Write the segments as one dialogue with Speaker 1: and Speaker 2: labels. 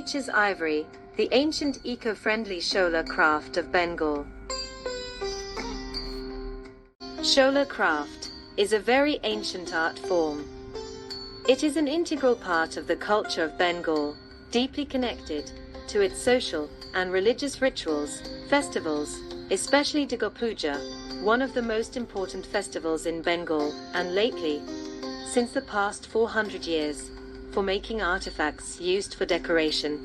Speaker 1: Nature's Ivory, the ancient eco-friendly Shola craft of Bengal. Shola craft is a very ancient art form. It is an integral part of the culture of Bengal, deeply connected to its social and religious rituals, festivals, especially Durga Puja, one of the most important festivals in Bengal, and lately, since the past 400 years, for making artifacts used for decoration.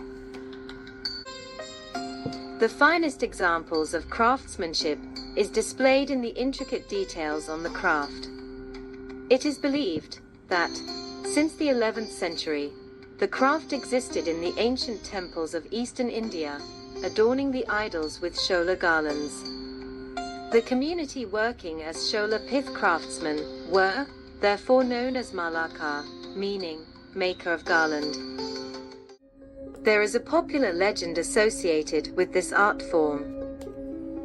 Speaker 1: The finest examples of craftsmanship is displayed in the intricate details on the craft. It is believed that, since the 11th century, the craft existed in the ancient temples of eastern India, adorning the idols with Shola garlands. The community working as Shola pith craftsmen were, therefore, known as Malakar, meaning maker of garland. There is a popular legend associated with this art form.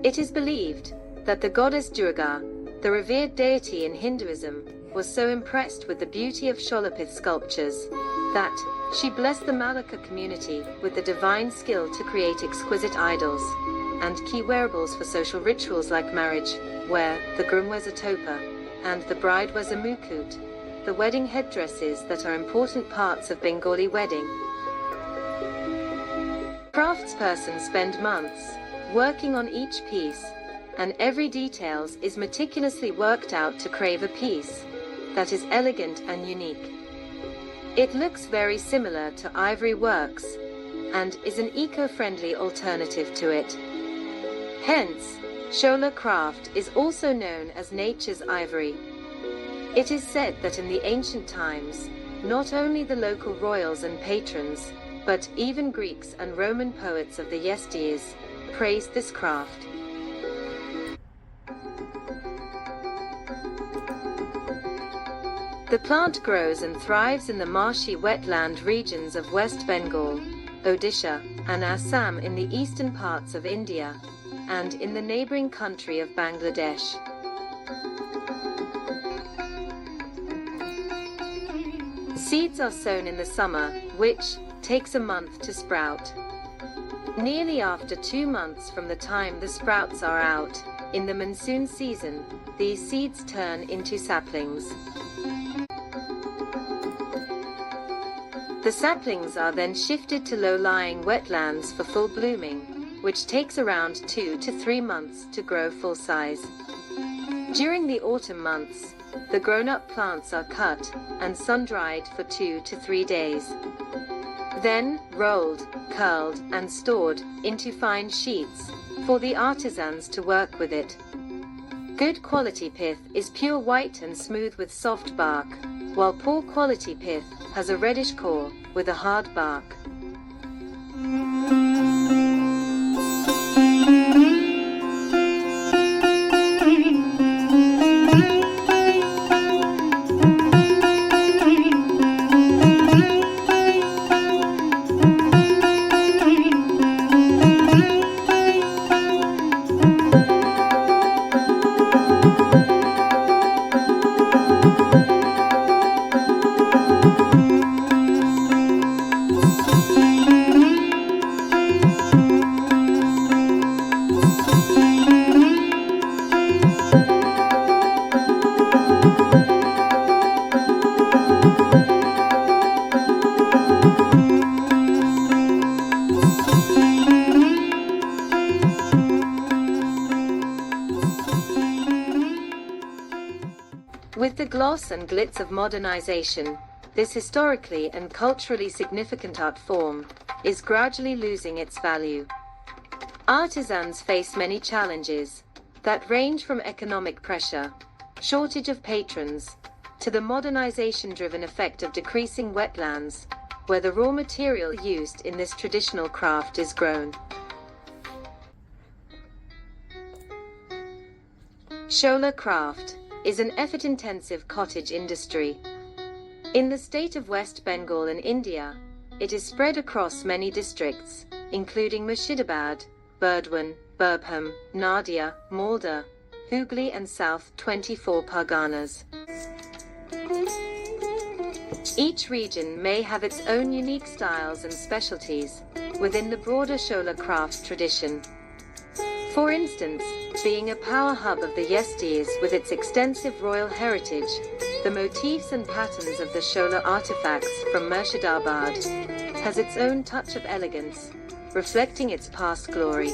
Speaker 1: It is believed that the goddess Durga, the revered deity in Hinduism, was so impressed with the beauty of Sholapith sculptures that she blessed the Malakar community with the divine skill to create exquisite idols and key wearables for social rituals like marriage, where the groom wears a topa and the bride wears a mukut, the wedding headdresses that are important parts of Bengali wedding. Craftspersons spend months working on each piece, and every detail is meticulously worked out to crave a piece that is elegant and unique. It looks very similar to ivory works, and is an eco-friendly alternative to it. Hence, Shola craft is also known as nature's ivory. It is said that in the ancient times, not only the local royals and patrons, but even Greeks and Roman poets of the yesteryears praised this craft. The plant grows and thrives in the marshy wetland regions of West Bengal, Odisha, and Assam in the eastern parts of India, and in the neighboring country of Bangladesh. Seeds are sown in the summer, which takes a month to sprout. Nearly after 2 months from the time the sprouts are out, in the monsoon season, these seeds turn into saplings. The saplings are then shifted to low-lying wetlands for full blooming, which takes around 2 to 3 months to grow full size. During the autumn months, the grown-up plants are cut and sun-dried for 2 to 3 days. Then rolled, curled, and stored into fine sheets for the artisans to work with it. Good quality pith is pure white and smooth with soft bark, while poor quality pith has a reddish core with a hard bark. With the gloss and glitz of modernization, this historically and culturally significant art form is gradually losing its value. Artisans face many challenges that range from economic pressure, shortage of patrons, to the modernization-driven effect of decreasing wetlands, where the raw material used in this traditional craft is grown. Shola craft is an effort-intensive cottage industry. In the state of West Bengal in India, it is spread across many districts, including Murshidabad, Burdwan, Birbhum, Nadia, Malda, Hooghly and South 24 Parganas. Each region may have its own unique styles and specialties within the broader Shola craft tradition. For instance, being a power hub of the Yestes with its extensive royal heritage, the motifs and patterns of the Shola artifacts from Murshidabad has its own touch of elegance, reflecting its past glory.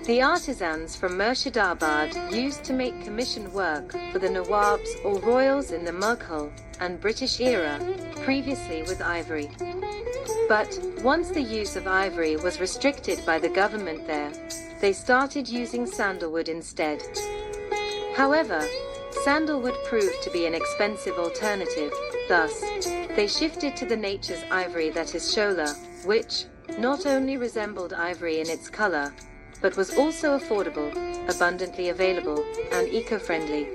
Speaker 1: The artisans from Murshidabad used to make commissioned work for the Nawabs or royals in the Mughal and British era, previously with ivory. But once the use of ivory was restricted by the government there, they started using sandalwood instead. However, sandalwood proved to be an expensive alternative, thus, they shifted to the nature's ivory that is Shola, which not only resembled ivory in its color, but was also affordable, abundantly available, and eco-friendly.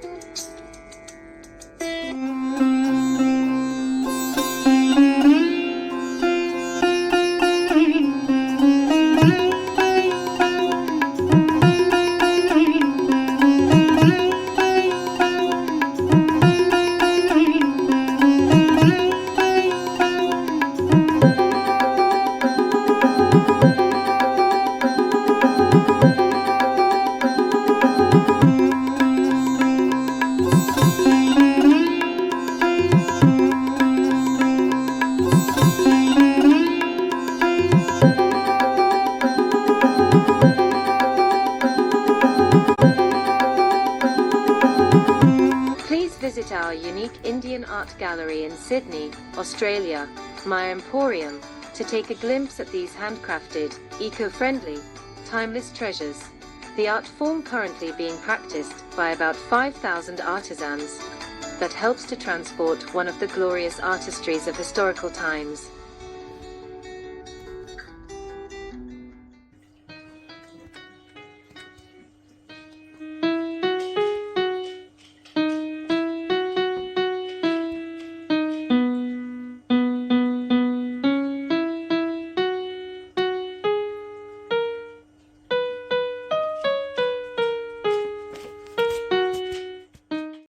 Speaker 1: Visit our unique Indian art gallery in Sydney, Australia, Maya Emporium, to take a glimpse at these handcrafted, eco-friendly, timeless treasures. The art form currently being practiced by about 5,000 artisans that helps to transport one of the glorious artistries of historical times.